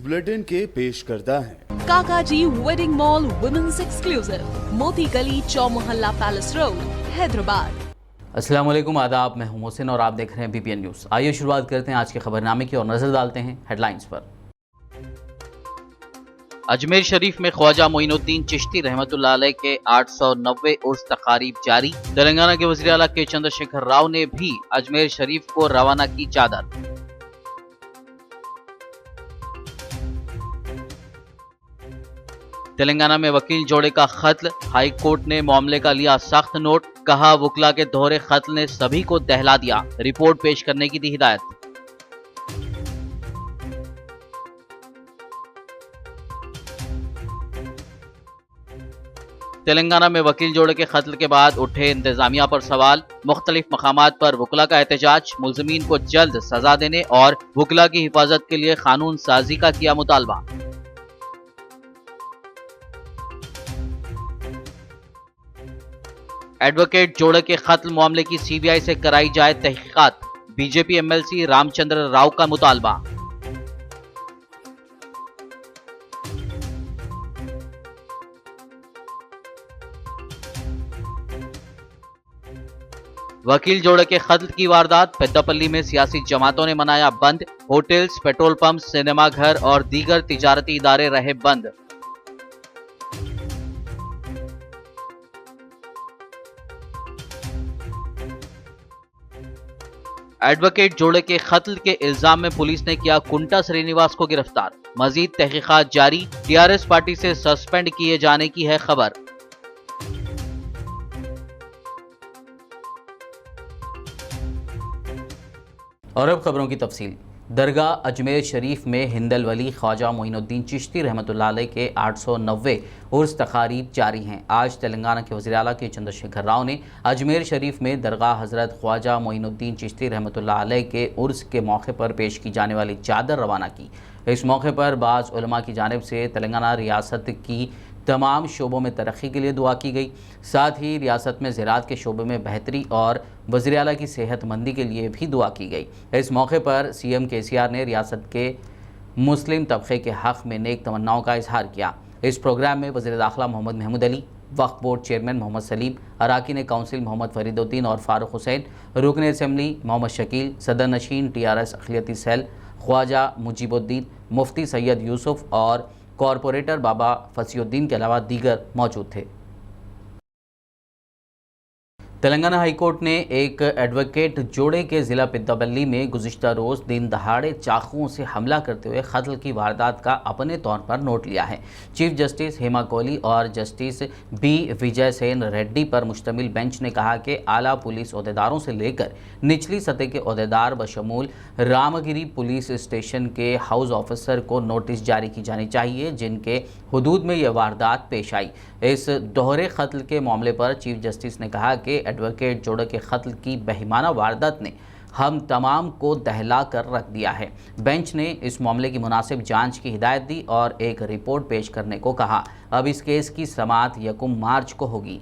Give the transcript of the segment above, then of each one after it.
Bulletin के पेश करता है काकाजी वेडिंग मॉल वुमेन्स एक्सक्लूसिव, मोती गली, चौमोहल्ला पैलेस रोड, हैदराबाद। अस्सलाम वालेकुम, आदाब। मैं हूं मोहसिन और आप देख रहे हैं BPN न्यूज़। आइए शुरुआत करते हैं आज के खबरनामे की और नजर डालते हैं हेडलाइंस पर। अजमेर शरीफ में ख्वाजा मोइनुद्दीन चिश्ती रहमतुल्लाह अलैह के 890 उर्स तकारीब जारी। तेलंगाना के वज़ीर आला के चंद्रशेखर राव ने भी अजमेर शरीफ को रवाना की चादर। तेलंगाना में वकील जोड़े का खत्ल, हाई कोर्ट ने मामले का लिया सख्त नोट। कहा वकला के दोहरे खत्ल ने सभी को दहला दिया, रिपोर्ट पेश करने की दी हिदायत। तेलंगाना में वकील जोड़े के कत्ल के बाद उठे इंतजामिया पर सवाल। मुख्तलिफ मकामात पर वकला का एहतजाज, मुल्ज़िमीन को जल्द सजा देने और वकला की हिफाजत के लिए कानून साजी का किया मुतालबा। एडवोकेट जोड़े के कत्ल मामले की CBI से कराई जाए तहकीकात, बीजेपी MLC रामचंद्र राव का मुतालबा। वकील जोड़े के कत्ल की वारदात, पेद्दापल्ली में सियासी जमातों ने मनाया बंद। होटल्स, पेट्रोल पंप, सिनेमा घर और दीगर तिजारती इदारे रहे बंद। एडवोकेट जोड़े के कत्ल के इल्जाम में पुलिस ने किया कुंटा श्रीनिवास को गिरफ्तार। मजीद तहकीकात जारी। TRS पार्टी से सस्पेंड किए जाने की है खबर। और अब खबरों की तफसील। दरगाह अजमेर शरीफ में हिंदल वली ख्वाजा मोइनुद्दीन चिश्ती रहमतुल्लाह अलैह के 890 उर्स तकारीब जारी हैं। आज तेलंगाना के वज़ीर आला के चंद्रशेखर राव ने अजमेर शरीफ में दरगाह हज़रत ख्वाजा मोइनुद्दीन चिश्ती रहमतुल्लाह अलैह के उर्स के मौके पर पेश की जाने वाली चादर रवाना की। इस मौके पर बाज़ उलमा की जानिब से तेलंगाना रियासत की तमाम शोबों में तरक्की के लिए दुआ की गई। साथ ही रियासत में ज़राअत के शोबे में बेहतरी और वज़ीर आला की सेहतमंदी के लिए भी दुआ की गई। इस मौके पर CM KCR ने रियासत के मुस्लिम तबक़े के हक़ में नेक तमन्नाओं का इजहार किया। इस प्रोग्राम में वज़ीर दाखिला मोहम्मद महमूद अली, वक्फ बोर्ड चेयरमैन मोहम्मद सलीम, अरकान काउंसिल मोहम्मद फरीदुद्दीन और फ़ारूक हुसैन, रुकन असम्बली मोहम्मद शकील, सदर नशीन TRS अक़लियती सेल ख्वाजा मुजीबुद्दीन, मुफ्ती सैयद यूसुफ और कॉरपोरेटर बाबा फसीउद्दीन के अलावा दीगर मौजूद थे। तेलंगाना हाई कोर्ट ने एक एडवोकेट जोड़े के ज़िला पेद्दापल्ली में गुज़िश्ता रोज़ दिन दहाड़े चाकुओं से हमला करते हुए कत्ल की वारदात का अपने तौर पर नोट लिया है। चीफ जस्टिस हेमा कोहली और जस्टिस B विजय सेन रेड्डी पर मुश्तमिल बेंच ने कहा कि आला पुलिस ओहदेदारों से लेकर निचली सतह के ओहदेदार बशमूल रामगिरी पुलिस स्टेशन के हाउस ऑफिसर को नोटिस जारी की जानी चाहिए जिनके हुदूद में यह वारदात पेश आई। इस दोहरे कत्ल के मामले पर चीफ जस्टिस ने कहा कि एडवोकेट जोड़े के कत्ल की बेईमाना वारदात ने हम तमाम को दहला कर रख दिया है। बेंच ने इस मामले की मुनासिब जांच की हिदायत दी और एक रिपोर्ट पेश करने को कहा। अब इस केस की समाअत 1 मार्च को होगी।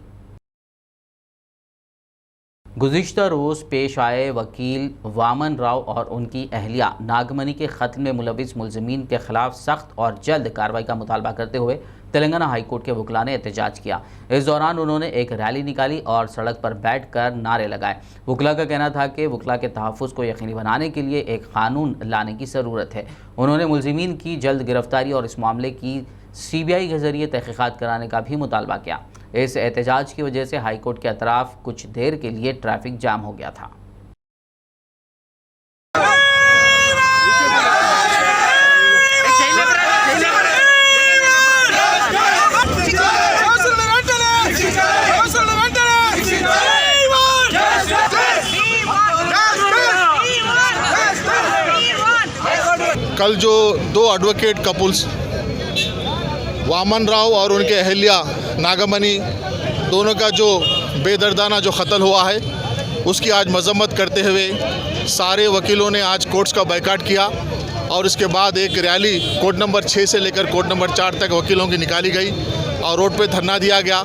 गुज़िश्ता रोज़ पेश आए वकील वामन राव और उनकी अहलिया नागमनी के कत्ल में मुलविस मुल्ज़िमीन के खिलाफ सख्त और जल्द कार्रवाई का मुतालबा करते हुए तेलंगाना हाई कोर्ट के वकला ने एहतजाज किया। इस दौरान उन्होंने एक रैली निकाली और सड़क पर बैठकर नारे लगाए। वकला का कहना था कि वकला के तहफ़्फ़ुज़ को यकीनी बनाने के लिए एक कानून लाने की ज़रूरत है। उन्होंने मुल्ज़िमीन की जल्द गिरफ्तारी और इस मामले की CBI के ज़रिए तहक़ीक़ात कराने का भी मुतालबा किया। इस एहतजाज की वजह से हाई कोर्ट के अतराफ़ कुछ देर के लिए ट्रैफिक जाम हो गया था। कल जो 2 एडवोकेट कपुल्स वामन राव और उनके अहलिया नागमनी दोनों का जो बेदर्दाना जो कत्ल हुआ है उसकी आज मजम्मत करते हुए सारे वकीलों ने आज कोर्ट्स का बायकाट किया और इसके बाद एक रैली कोर्ट नंबर 6 से लेकर कोर्ट नंबर 4 तक वकीलों की निकाली गई और रोड पे धरना दिया गया।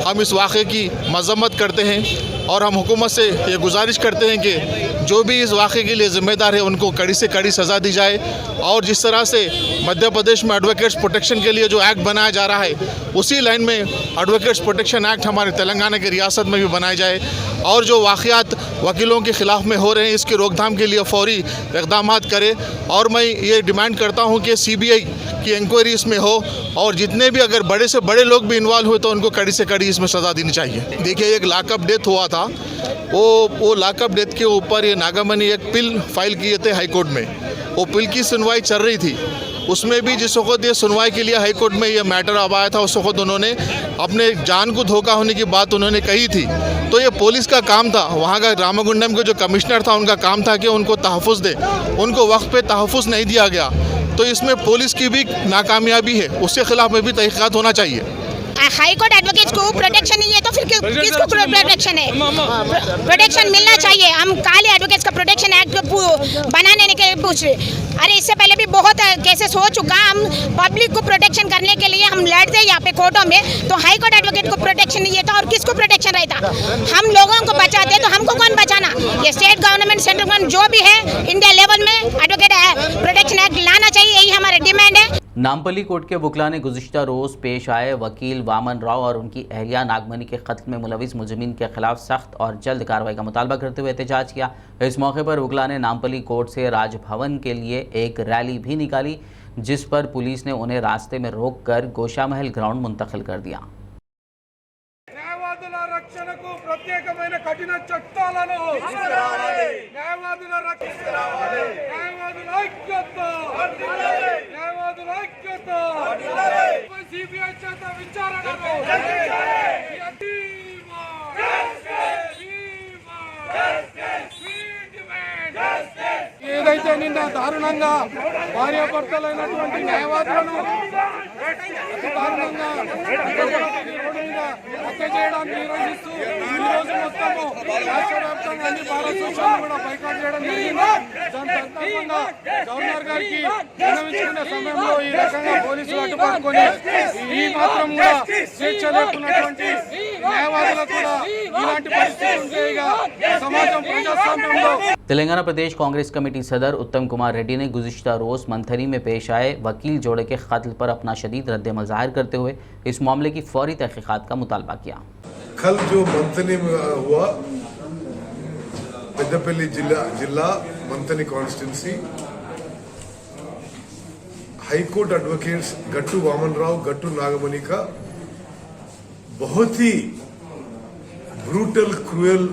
हम इस वाक़े की मजम्मत करते हैं और हम हुकूमत से ये गुजारिश करते हैं कि जो भी इस वाक़े के लिए ज़िम्मेदार है उनको कड़ी से कड़ी सज़ा दी जाए। और जिस तरह से मध्य प्रदेश में एडवोकेट्स प्रोटेक्शन के लिए जो एक्ट बनाया जा रहा है, उसी लाइन में एडवोकेट्स प्रोटेक्शन एक्ट हमारे तेलंगाना की रियासत में भी बनाया जाए। और जो वाक़यात वकीलों के ख़िलाफ़ में हो रहे हैं, इसकी रोकथाम के लिए फ़ौरी इक़दाम करे। और मैं ये डिमांड करता हूँ कि CBI की इंक्वायरी इसमें हो, और जितने भी अगर बड़े से बड़े लोग भी इन्वॉल्व हुए तो उनको कड़ी से कड़ी इसमें सज़ा देनी चाहिए। देखिए, एक लॉकअप डेथ हुआ था, वो लॉकअप डेथ के ऊपर ये नागामनी एक पिल फाइल किए थे हाई कोर्ट में। वो पिल की सुनवाई चल रही थी, उसमें भी जिस वक्त ये सुनवाई के लिए हाई कोर्ट में ये मैटर अब आया था, उस वक्त उन्होंने अपने जान को धोखा होने की बात उन्होंने कही थी। तो ये पुलिस का काम था, वहाँ का रामागुंडम के जो कमिश्नर था उनका काम था कि उनको तहफ़्फ़ुज़ दे, उनको वक्त पे तहफ़्फ़ुज़ नहीं दिया गया। तो इसमें पुलिस की भी नाकामयाबी है, उसके खिलाफ में भी तहक़ीक़ात होना चाहिए। हाई कोर्ट एडवोकेट्स को प्रोटेक्शन नहीं है तो फिर किसको प्रोटेक्शन है? प्रोटेक्शन मिलना चाहिए। हम काले एडवोकेट्स का प्रोटेक्शन एक्ट बनाने के लिए पूछ रहे। अरे इससे पहले भी बहुत केसेस हो चुका। हम पब्लिक को प्रोटेक्शन करने के लिए हम लड़ते हैं यहाँ पे कोर्टों में, तो हाई कोर्ट एडवोकेट को प्रोटेक्शन नहीं है तो और किसको प्रोटेक्शन रहता? हम लोगों को बचाते तो हमको कौन बचाना? ये स्टेट गवर्नमेंट, सेंट्रल गवर्नमेंट जो भी है, इंडिया लेवल में एडवोकेट प्रोटेक्शन एक्ट लाना चाहिए, यही हमारा डिमांड है। नामपल्ली कोर्ट के वकील ने गुज़िश्ता रोज़ पेश आए वकील वामन राव और उनकी अहलिया नागमनी के कत्ल में मुलविस मुलज़िमीन के खिलाफ सख्त और जल्द कार्रवाई का मुतालबा करते हुए एहतजाज किया। इस मौके पर वकील ने नामपल्ली कोर्ट से राजभवन के लिए एक रैली भी निकाली, जिस पर पुलिस ने उन्हें रास्ते में रोककर गोशा महल ग्राउंड मुंतकिल कर दिया। న్యాయవాదుల రక్షణకు ప్రత్యేకమైన కఠిన చట్టాలను న్యాయవాదుల రక్షించాలి. న్యాయవాదుల ఐక్యత, న్యాయవాదుల ఐక్యత, సిబిఐ చేత విచారణను ఏదైతే నిన్న దారుణంగా భార్యాభర్తలైనటువంటి న్యాయవాదులను దారుణంగా హత్య చేయడాన్ని నిరోధిస్తూ ఈ రోజు మొత్తము రాష్ట్ర వ్యాప్తంగా అన్ని బార్ అసోసియేషన్లు కూడా బైకాట్ చేయడం జరిగింది. దాని సందర్భంగా గవర్నర్ గారికి విన్నవించుకునే సమయంలో ఈ రకంగా పోలీసులు అడ్డుపడుకొని ఈ మాత్రం కూడా స్వేచ్ఛ లేకున్నటువంటి న్యాయవాదులకు కూడా ఇలాంటి పరిస్థితి ఉంటే ఇక సమాజం ప్రజాస్వామ్యంలో तेलंगाना प्रदेश कांग्रेस कमेटी सदर उत्तम कुमार रेड्डी ने गुज़िश्ता रोज़ मंथनी में पेश आए वकील जोड़े के कत्ल पर अपना शदीद रद्द-ए-अमल ज़ाहिर करते हुए इस मामले की फौरी तहक़ीक़ात का मुतालबा किया। कल जो मंथनी में हुआ पेद्दपल्ली जिला मंथनी कॉन्स्टिट्यूंसी, हाईकोर्ट एडवोकेट्स गट्टू वामन राव, गट्टू नागमनी का बहुत ही ब्रूटल क्रूएल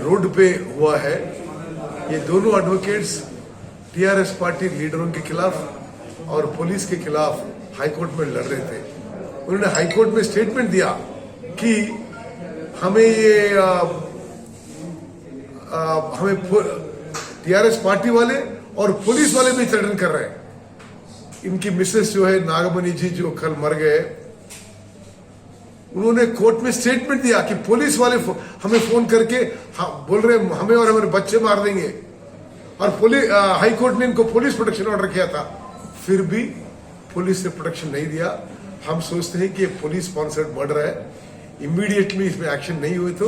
रोड पे हुआ है। ये दोनों एडवोकेट्स टीआरएस पार्टी लीडरों के खिलाफ और पुलिस के खिलाफ हाईकोर्ट में लड़ रहे थे। उन्होंने हाईकोर्ट में स्टेटमेंट दिया कि हमें ये हमें टीआरएस पार्टी वाले और पुलिस वाले भी थ्रेटन कर रहे हैं। इनकी मिसेस जो है नागमनी जी, जो कल मर गए, उन्होंने कोर्ट में स्टेटमेंट दिया कि पुलिस वाले हमें फोन करके बोल रहे हमें और हमारे बच्चे मार देंगे, और हाई कोर्ट ने इनको पुलिस प्रोटेक्शन ऑर्डर किया था, फिर भी पुलिस ने प्रोटेक्शन नहीं दिया। हम सोचते हैं कि पुलिस स्पॉन्सर्ड मर्डर है, इमीडिएटली इसमें एक्शन नहीं हुए तो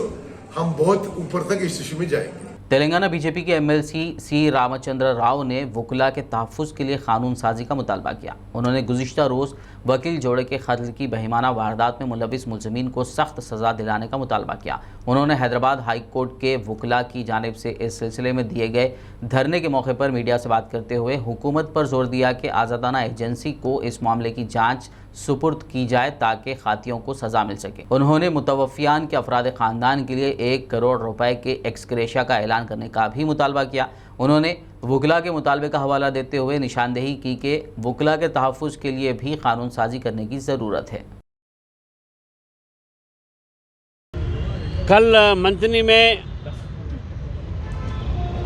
हम बहुत ऊपर तक इस इश्यू में जाएंगे। तेलंगाना बीजेपी के एमएलसी सी रामचंद्र राव ने वकीला के तहफ़्फ़ुज़ के लिए कानून साजी का मुतालबा किया। उन्होंने गुज़िश्ता रोज़ वकील जोड़े के कत्ल की बहिमाना वारदात में मुलविस मुलज़िमीन को सख्त सज़ा दिलाने का मुतालबा किया। उन्होंने हैदराबाद हाई कोर्ट के वकीला की जानिब से इस सिलसिले में दिए गए धरने के मौके पर मीडिया से बात करते हुए हुकूमत पर जोर दिया कि आज़ादाना एजेंसी को इस मामले की जाँच सुपुर्द की जाए ताकि खातियों को सज़ा मिल सके। उन्होंने मुतवफ़ियान के अफराद ख़ानदान के लिए 1 करोड़ रुपए के एक्सग्रेशिया का ऐलान करने का भी मुतालबा किया। उन्होंने वकीला के मुतालबे का हवाला देते हुए निशानदेही की कि वकीला के तहफ़्फ़ुज़ के लिए भी कानून साजी करने की ज़रूरत है। कल मंथनी में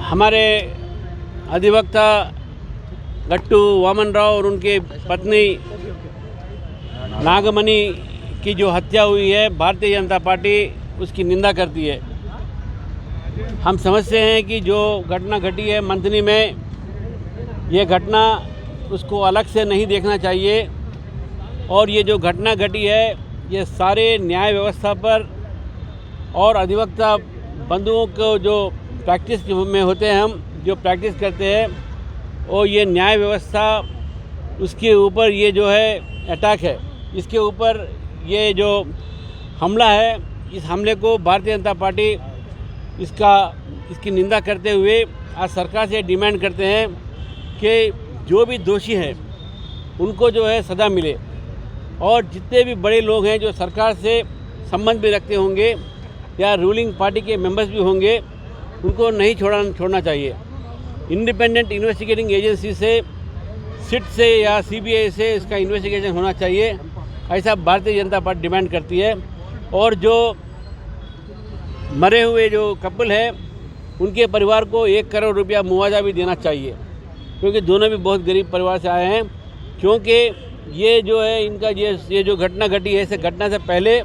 हमारे अधिवक्ता गट्टू वामन राव और उनके पत्नी नागमनी की जो हत्या हुई है, भारतीय जनता पार्टी उसकी निंदा करती है। हम समझते हैं कि जो घटना घटी है मंथनी में, ये घटना उसको अलग से नहीं देखना चाहिए, और ये जो घटना घटी है ये सारे न्याय व्यवस्था पर और अधिवक्ता बंधुओं को जो प्रैक्टिस में होते हैं, हम जो प्रैक्टिस करते हैं, और ये न्याय व्यवस्था उसके ऊपर ये जो है अटैक है, इसके ऊपर ये जो हमला है, इस हमले को भारतीय जनता पार्टी इसकी निंदा करते हुए आज सरकार से डिमांड करते हैं कि जो भी दोषी हैं उनको जो है सज़ा मिले, और जितने भी बड़े लोग हैं जो सरकार से संबंध भी रखते होंगे या रूलिंग पार्टी के मेंबर्स भी होंगे, उनको नहीं छोड़ना चाहिए। इंडिपेंडेंट इन्वेस्टिगेटिंग एजेंसी से, सिट से या सीबीआई से इसका इन्वेस्टिगेशन होना चाहिए, ऐसा भारतीय जनता पार्टी डिमांड करती है। और जो मरे हुए जो कपल है उनके परिवार को 1 करोड़ रुपया मुआवजा भी देना चाहिए, क्योंकि दोनों भी बहुत गरीब परिवार से आए हैं। क्योंकि ये जो है इनका ये जो घटना घटी है, इस घटना से पहले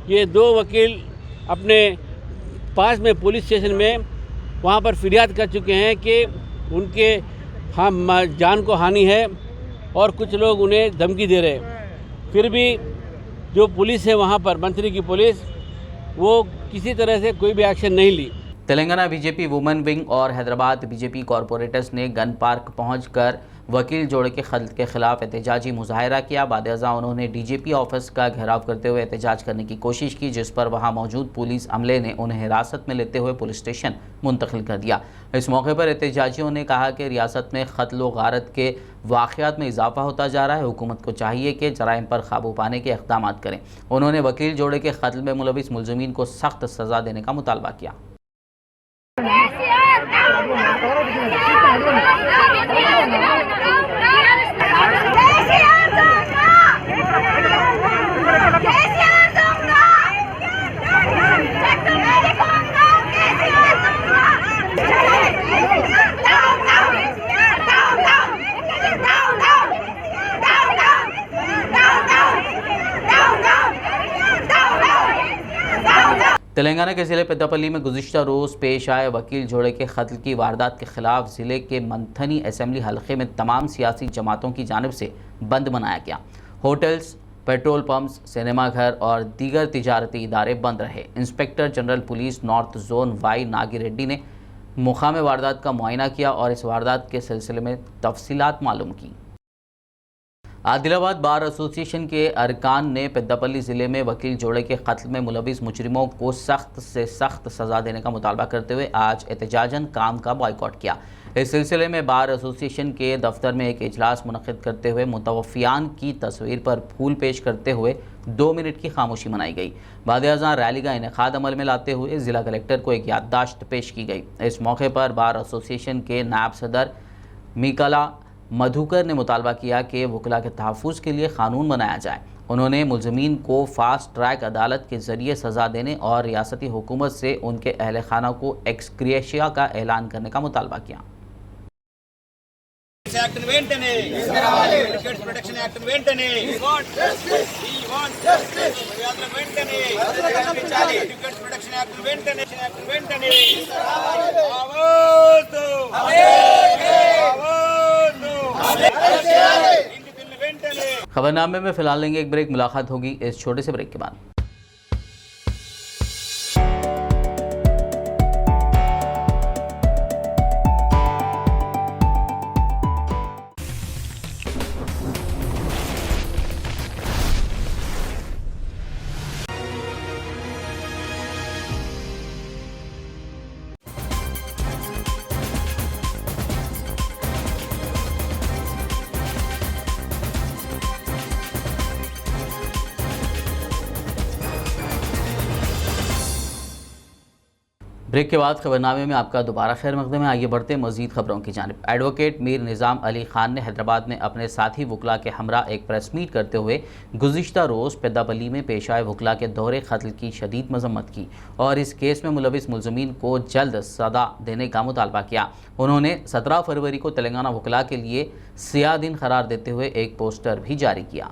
ये 2 वकील अपने पास में पुलिस स्टेशन में वहाँ पर फिरियाद कर चुके हैं कि उनके जान को हानि है और कुछ लोग उन्हें धमकी दे रहे हैं। फिर भी जो पुलिस है वहाँ पर, मंत्री की पुलिस, वो किसी तरह से कोई भी एक्शन नहीं ली। तेलंगाना बीजेपी वुमेन विंग और हैदराबाद बीजेपी कॉरपोरेटर्स ने गन पार्क पहुंचकर वकील जोड़े के खत के खिलाफ एहतजाजी मुजाहरा किया। बाद-ए-अज़ां उन्होंने डीजीपी ऑफिस का घेराव करते हुए एहतजाज करने की कोशिश की, जिस पर वहां मौजूद पुलिस अमले ने उन्हें हिरासत में लेते हुए पुलिस स्टेशन मुंतकिल कर दिया। इस मौके पर एहतजाजियों ने कहा कि रियासत में कत्ल व गारत के वाक़यात में इजाफा होता जा रहा है, हुकूमत को चाहिए कि जराइम पर काबू पाने के इक़दाम करें। उन्होंने वकील जोड़े के कत्ल में मुलविस मुलज़िमीन को सख्त सज़ा देने का मुतालबा किया। तेलंगाना के ज़िले पेद्दापल्ली में गुज़िश्ता रोज़ पेश आए वकील जोड़े के कत्ल की वारदात के खिलाफ ज़िले के मंथनी असेंबली हलके में तमाम सियासी जमातों की जानिब से बंद मनाया गया। होटल्स, पेट्रोल पंप्स, सिनेमा घर और दीगर तिजारती इदारे बंद रहे। Inspector general police north zone Y Nagi Reddy ने मुकाम वारदात का मुआयना किया और इस वारदात के सिलसिले में तफसीलात मालूम की। आदिलाबाद बार एसोसिएशन के अरकान ने पेद्दापल्ली ज़िले में वकील जोड़े के कत्ल में मुलविस मुजरिमों को सख्त से सख्त सज़ा देने का मुतालबा करते हुए आज एहतजाजन काम का बॉयकॉट किया। इस सिलसिले में बार एसोसिएशन के दफ्तर में एक इजलास मुनक़िद करते हुए मुतवफ़ियान की तस्वीर पर फूल पेश करते हुए 2 मिनट की खामोशी मनाई गई। बाद-ए-अज़ां रैली का इनेकाद अमल में लाते हुए ज़िला कलेक्टर को एक याददाश्त पेश की गई। इस मौके पर बार एसोसिएशन के नायब सदर मीकाला मधुकर ने मुतालबा किया कि वकला के तहफ़्फ़ुज़ के लिए क़ानून बनाया जाए। उन्होंने मुलज़िमीन को फ़ास्ट ट्रैक अदालत के ज़रिए सज़ा देने और रियासती हुकूमत से उनके अहल खाना को एक्सग्रेशिया का ऐलान करने का मुतालबा किया। खबरनामे में फिलहाल लेंगे एक ब्रेक। मुलाकात होगी इस छोटे से ब्रेक के बाद। ब्रेक के बाद खबरनामे में आपका दोबारा खैर मकदम है। आइए बढ़ते मजीद खबरों की जानिब। एडवोकेट मीर निज़ाम अली खान ने हैदराबाद में अपने साथी वकला के हमरा एक प्रेस मीट करते हुए गुज़िश्ता रोज़ पेद्दापल्ली में पेश आए वकला के दौरे कत्ल की शदीद मजम्मत की और इस केस में मुलविस मुलज़िमीन को जल्द सज़ा देने का मुतालबा किया। उन्होंने 17 फरवरी को तेलंगाना वकला के लिए सियाह दिन करार देते हुए एक पोस्टर भी जारी किया।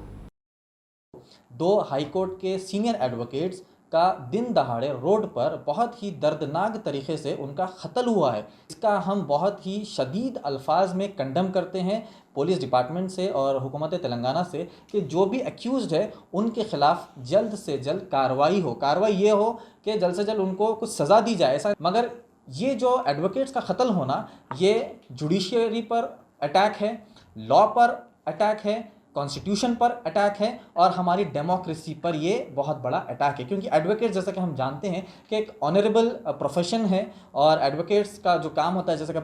2 हाईकोर्ट के सीनियर एडवोकेट्स का दिन दहाड़े रोड पर बहुत ही दर्दनाक तरीके से उनका कत्ल हुआ है। इसका हम बहुत ही शदीद अल्फाज में कंडम करते हैं पुलिस डिपार्टमेंट से और हुकूमत तेलंगाना से कि जो भी एक्यूज़्ड है उनके ख़िलाफ़ जल्द से जल्द कार्रवाई हो। कार्रवाई ये हो कि जल्द से जल्द उनको कुछ सज़ा दी जाए। ऐसा मगर ये जो एडवोकेट्स का कत्ल होना ये जुडिशरी पर अटैक है, लॉ पर अटैक है, कॉन्स्टिट्यूशन पर अटैक है और हमारी डेमोक्रेसी पर ये बहुत बड़ा अटैक है। क्योंकि एडवोकेट जैसा कि हम जानते हैं कि एक ऑनरेबल प्रोफेशन है और एडवोकेट्स का जो काम होता है जैसा कि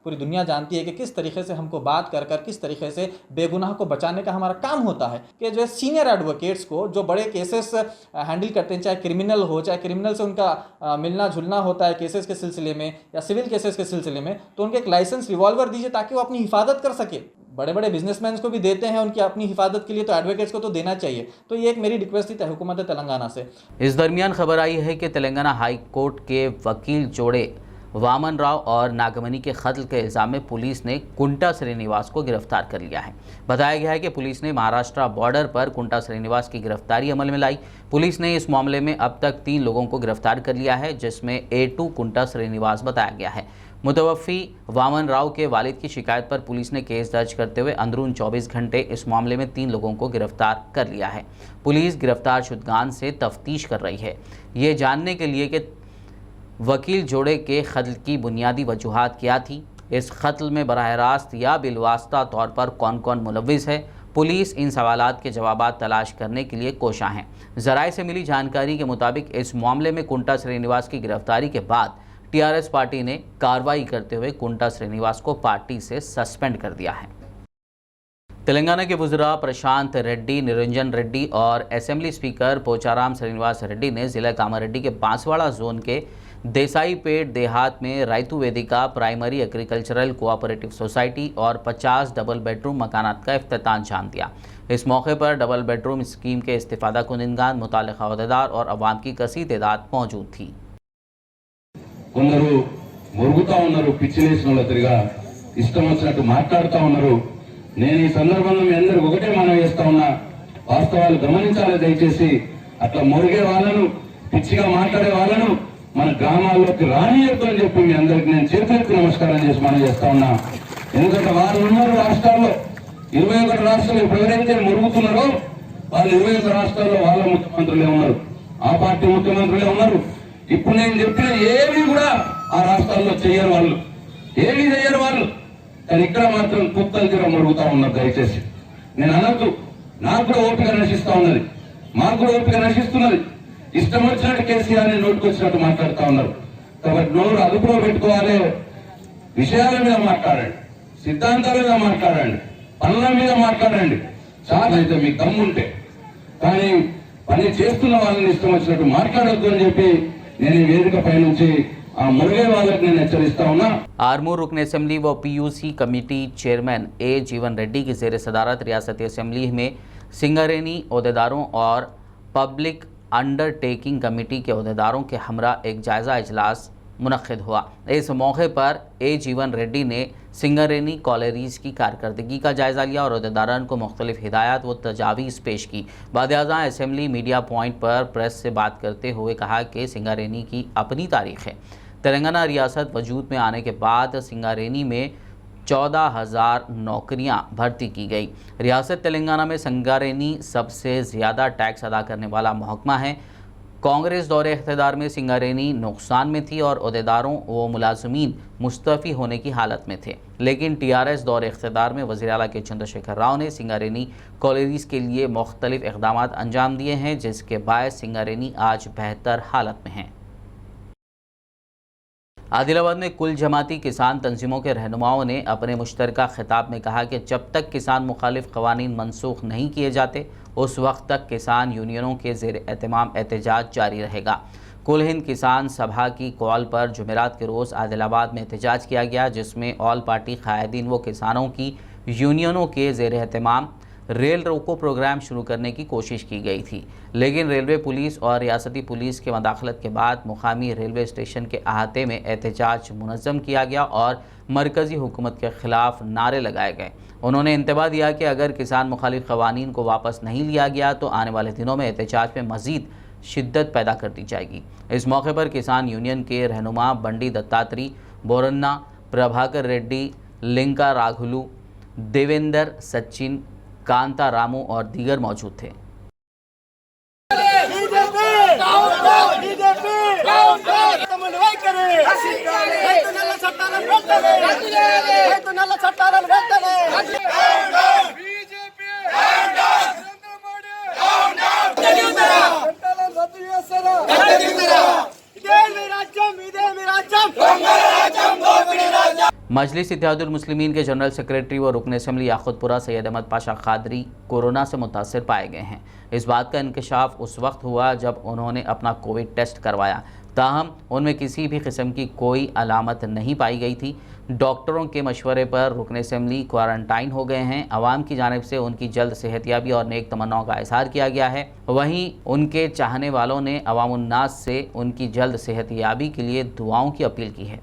पूरी दुनिया जानती है कि किस तरीके से हमको बात कर किस तरीके से बेगुनाह को बचाने का हमारा काम होता है कि जो सीनियर एडवोकेट्स को जो बड़े केसेस हैंडल करते हैं, चाहे क्रिमिनल हो, चाहे क्रिमिनल से उनका मिलना जुलना होता है केसेस के सिलसिले में या सिविल केसेस के सिलसिले में, तो उनके एक लाइसेंस रिवॉल्वर दीजिए ताकि वो अपनी हिफाजत कर सके। बड़े बड़े बिजनेसमैन को भी देते हैं उनकी अपनी हिफाजत के लिए, तो एडवोकेट्स को तो देना चाहिए। तो ये एक मेरी रिक्वेस्ट थी हुकूमत तेलंगाना से। इस दरमियान खबर आई है कि तेलंगाना हाई कोर्ट के वकील जोड़े वामन राव और नागमनी के कत्ल के इल्ज़ाम में पुलिस ने कुंटा श्रीनिवास को गिरफ्तार कर लिया है। बताया गया है कि पुलिस ने महाराष्ट्र बॉर्डर पर कुंटा श्रीनिवास की गिरफ्तारी अमल में लाई। पुलिस ने इस मामले में अब तक 3 लोगों को गिरफ्तार कर लिया है, जिसमें A2 कुंटा श्रीनिवास बताया गया है। मुतवफ़ी वामन राव के वालिद की शिकायत पर पुलिस ने केस दर्ज करते हुए अंदरून 24 घंटे इस मामले में 3 लोगों को गिरफ्तार कर लिया है। पुलिस गिरफ्तार शुदगान से तफ्तीश कर रही है, ये जानने के लिए कि वकील जोड़े के कत्ल की बुनियादी वजूहात क्या थी, इस कत्ल में बराह रास्त या बिलवास्ता तौर पर कौन कौन मुलव्विस है। पुलिस इन सवालात के जवाबात तलाश करने के लिए कोशा है। ज़राए से मिली जानकारी के मुताबिक इस मामले में कुंटा श्रीनिवास की गिरफ्तारी के बाद टीआरएस पार्टी ने कार्रवाई करते हुए कुंटा श्रीनिवास को पार्टी से सस्पेंड कर दिया है। तेलंगाना के वज़रा प्रशांत रेड्डी, निरंजन रेड्डी और असेंबली स्पीकर पोचाराम श्रीनिवास रेड्डी ने ज़िला कामारेड्डी के बांसवाड़ा जोन के देसाईपेट देहात में रायतु वेदिका प्राइमरी एग्रीकल्चरल कोऑपरेटिव सोसाइटी और 50 डबल बेडरूम मकानात का इफ्तिताह अंजाम दिया। इस मौके पर डबल बेडरूम स्कीम के इस्तिफादा कुनिंदगान, मुतालिका अहदेदार और अवाम की कसीर तादाद मौजूद थी। కొందరు మురుగుతా ఉన్నారు, పిచ్చిలేసిన వాళ్ళదిగా ఇష్టం వచ్చినట్టు మాట్లాడుతూ ఉన్నారు. నేను ఈ సందర్భంలో మీ అందరికి ఒకటే మనం చేస్తా ఉన్నా, వాస్తవాలు గమనించాలి దయచేసి. అట్లా మురిగే వాళ్ళను, పిచ్చిగా మాట్లాడే వాళ్ళను మన గ్రామాల్లోకి రానియొద్దు అని చెప్పి మీ అందరికి నేను చేతులెత్తి నమస్కారం చేసి మనం చేస్తా ఉన్నా. ఎందుకంటే వారు ఉన్నారు రాష్ట్రాల్లో, 21 రాష్ట్రాలు ఎవరైతే మురుగుతున్నారో వాళ్ళు 21 రాష్ట్రాల్లో వాళ్ళ ముఖ్యమంత్రులే ఉన్నారు, ఆ పార్టీ ముఖ్యమంత్రులే ఉన్నారు. ఇప్పుడు నేను చెప్పిన ఏవి కూడా ఆ రాష్ట్రాల్లో చెయ్యరు వాళ్ళు, ఏవి చెయ్యరు వాళ్ళు. కానీ ఇక్కడ మాత్రం కుక్కలు తీర మురుగుతా ఉన్నారు. దయచేసి నేను అనద్దు, నాకు కూడా ఓపిక నశిస్తా ఉన్నది, మాకు కూడా ఓపిక నశిస్తున్నది. ఇష్టం వచ్చినట్టు కేసీఆర్ని నోటుకొచ్చినట్టు మాట్లాడుతూ ఉన్నారు. కాబట్టి నోరు అదుపులో పెట్టుకోవాలి, విషయాల మీద మాట్లాడండి, సిద్ధాంతాల మీద మాట్లాడండి, పనుల మీద మాట్లాడండి. చాలా అయితే మీకు దమ్ముంటే, కానీ పని చేస్తున్న వాళ్ళని ఇష్టం వచ్చినట్టు మాట్లాడొద్దు అని చెప్పి నేను ఈ వేదిక పైనుంచి ఆ మురిగే వాళ్ళకి నేను హెచ్చరిస్తా ఉన్నా। आरमूर रुकन असम्बली व PUC कमेटी चेयरमैन A जीवन रेड्डी की ज़ेर सदारत रियासती असम्बली में सिंगारेनी अहदेदारों और पब्लिक अंडरटेकिंग कमेटी के अहदेदारों के हमरा एक जायज़ा इजलास मुनक़्क़िद हुआ। इस मौके पर A जीवन रेड्डी ने सिंगारेनी कॉलेरीज़ की कारकर्दगी का जायज़ा लिया और अहदेदारान को मुख्तलिफ हिदायत व तजावीज़ पेश की। बाद-ए-आज़ा असम्बली मीडिया पॉइंट पर प्रेस से बात करते हुए कहा कि सिंगारेनी की अपनी तारीख़ है। तेलंगाना रियासत वजूद में आने के बाद सिंगारेनी में 14,000 नौकरियां भर्ती की गई। रियासत तेलंगाना में सिंगारेनी सबसे ज़्यादा टैक्स अदा करने वाला महकमा है। कांग्रेस दौरे इख्तिदार में सिंगारेनी नुकसान में थी और अहदेदारों व मुलाजमीन मुस्तफ़ी होने की हालत में थे, लेकिन TRS दौरे इख्तिदार में वज़ीर आला के चंद्रशेखर राव ने सिंगारेनी कॉलेरीज़ के लिए मुख्तलिफ इक़दाम अंजाम दिए हैं, जिसके बायस सिंगारेनी आज बेहतर हालत में है। आदिलाबाद में कुल जमाती किसान तंजीमों के रहनुमाओं ने अपने मुश्तरका खिताब में कहा कि जब तक किसान मुखालिफ क़वानीन मनसूख नहीं किए जाते उस वक्त तक किसान यूनियनों के ज़ेर एहतमाम एहतजाज जारी रहेगा। कुल हिंद किसान सभा की कॉल पर जुमेरात के रोज़ आदिलाबाद में एहतजाज किया गया, जिसमें ऑल पार्टी कायदीन व किसानों की यूनियनों के ज़ेर एहतमाम रेल रोको प्रोग्राम शुरू करने की कोशिश की गई थी, लेकिन रेलवे पुलिस और रियासती पुलिस के मदाखलत के बाद मुकामी रेलवे स्टेशन के अहाते में एहतजाज मुनज़्ज़म किया गया और मरकज़ी हुकूमत के ख़िलाफ़ नारे लगाए गए। उन्होंने इंतबाह दिया कि अगर किसान मुखालिफ क़वानीन को वापस नहीं लिया गया तो आने वाले दिनों में एहतजाज में मज़ीद शिद्दत पैदा कर दी जाएगी। इस मौके पर किसान यूनियन के रहनुमा बंडी दत्तात्री, बोरन्ना, प्रभाकर रेड्डी, लिंका राघुलू, देवेंद्र, सचिन, कांता रामू और दीगर मौजूद थे। मजलिस इत्तेहादुल मुस्लिमीन के जनरल सेक्रेटरी व रुकन असम्बली याकुतपुरा सैयद अहमद पाशा खादरी कोरोना से मुतासर पाए गए हैं। इस बात का इंकशाफ उस वक्त हुआ जब उन्होंने अपना कोविड टेस्ट करवाया, ताहम उनमें किसी भी किस्म की कोई अलामत नहीं पाई गई थी। डॉक्टरों के मशवरे पर रुकन असम्बली क्वारंटाइन हो गए हैं। आवाम की जानिब से उनकी जल्द सेहतियाबी और नेक तमन्नाओं का इजहार किया गया है। वहीं उनके चाहने वालों ने अवामुन्नास से उनकी जल्द सेहतियाबी के लिए दुआओं की अपील की है।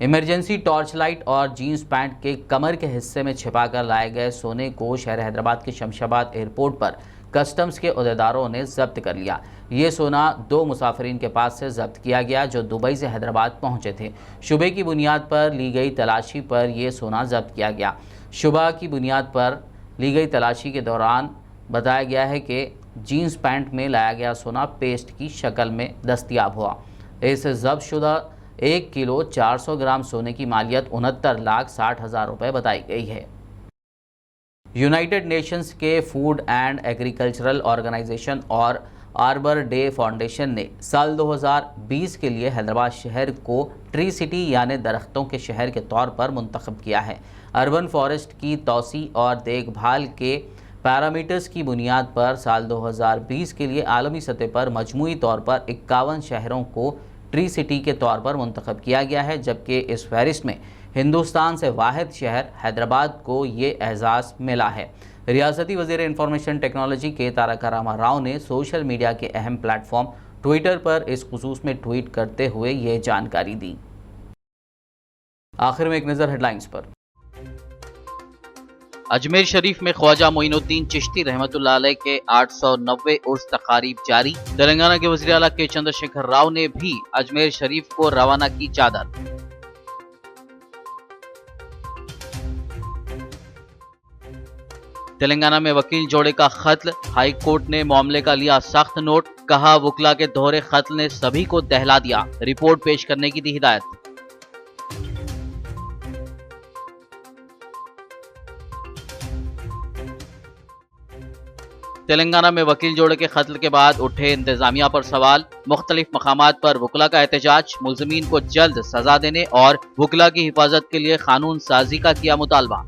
इमरजेंसी टॉर्च लाइट और जीन्स पैंट के कमर के हिस्से में छिपाकर लाए गए सोने को शहर हैदराबाद के शमशाबाद एयरपोर्ट पर कस्टम्स के अहदेदारों ने जब्त कर लिया। ये सोना 2 मुसाफिरीन के पास से जब्त किया गया जो दुबई से हैदराबाद पहुंचे थे। शुबे की बुनियाद पर ली गई तलाशी पर यह सोना जब्त किया गया। शुबा की बुनियाद पर ली गई तलाशी के दौरान बताया गया है कि जीन्स पैंट में लाया गया सोना पेस्ट की शक्ल में दस्तयाब हुआ। इस जब्त शुदा 1 किलो 400 ग्राम सोने की मालियत 69,60,000 रुपये बताई गई है। यूनाइटेड नेशंस के फूड एंड एग्रीकल्चरल ऑर्गेनाइजेशन और आर्बर डे फाउंडेशन ने साल 2020 के लिए हैदराबाद शहर को ट्री सिटी यानी दरख्तों के शहर के तौर पर मुंतखब किया है। अर्बन फॉरेस्ट की तोसी और देखभाल के पैरामीटर्स की बुनियाद पर साल 2020 के लिए आलमी सतह पर मजमूई तौर पर 51 शहरों को ट्री सिटी के तौर पर मुंतखब किया गया है, जबकि इस फहरिस्त में हिंदुस्तान से वाहिद शहर हैदराबाद को ये एजाज़ मिला है। रियासती वज़ीर इंफॉर्मेशन टेक्नोलॉजी के तारक रामा राव ने सोशल मीडिया के अहम प्लेटफॉर्म ट्विटर पर इस खुसूस में ट्वीट करते हुए ये जानकारी दी। आखिर में एक नज़र हेडलाइंस पर। अजमेर शरीफ में ख्वाजा मोइनुद्दीन चिश्ती रहमतुल्लाह अलैह के 890 उर्स तकारीब जारी। तेलंगाना के वज़ीर आला के चंद्रशेखर राव ने भी अजमेर शरीफ को रवाना की चादर। तेलंगाना में वकील जोड़े का कत्ल, हाई कोर्ट ने मामले का लिया सख्त नोट, कहा वकला के दोहरे कत्ल ने सभी को दहला दिया, रिपोर्ट पेश करने की दी हिदायत। तेलंगाना में वकील जोड़े के कत्ल के बाद उठे इंतजामिया पर सवाल, मुख्तलिफ मकामात पर वकला का एहतजाज, मुलजमीन को जल्द सजा देने और वकला की हिफाजत के लिए कानून साजी का किया मुतालबा।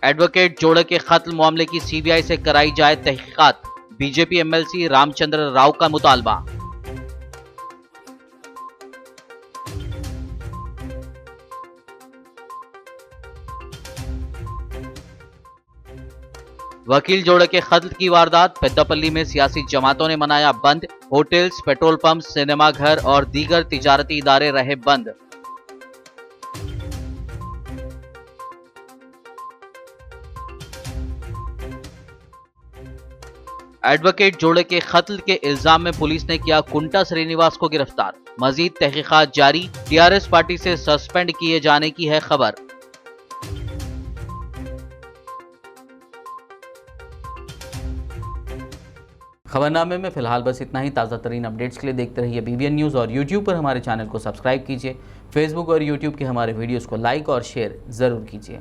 एडवोकेट जोड़े के कत्ल मामले की सीबीआई से कराई जाए तहकीकात, बीजेपी एमएलसी रामचंद्र राव का मुतालबा। वकील जोड़े के कत्ल की वारदात, पेद्दापल्ली में सियासी जमातों ने मनाया बंद, होटल्स, पेट्रोल पंप, सिनेमा घर और दीगर तिजारती इदारे रहे बंद। एडवोकेट जोड़े के कत्ल के इल्जाम में पुलिस ने किया कुंटा श्रीनिवास को गिरफ्तार, मजीद तहकीकात जारी, टीआरएस पार्टी से सस्पेंड किए जाने की है खबर। खबरनामे में फिलहाल बस इतना ही। ताज़ा तरीन अपडेट्स के लिए देखते रहिए BBN न्यूज़ और YouTube पर हमारे चैनल को सब्सक्राइब कीजिए। फेसबुक और YouTube के हमारे वीडियोस को लाइक और शेयर ज़रूर कीजिए।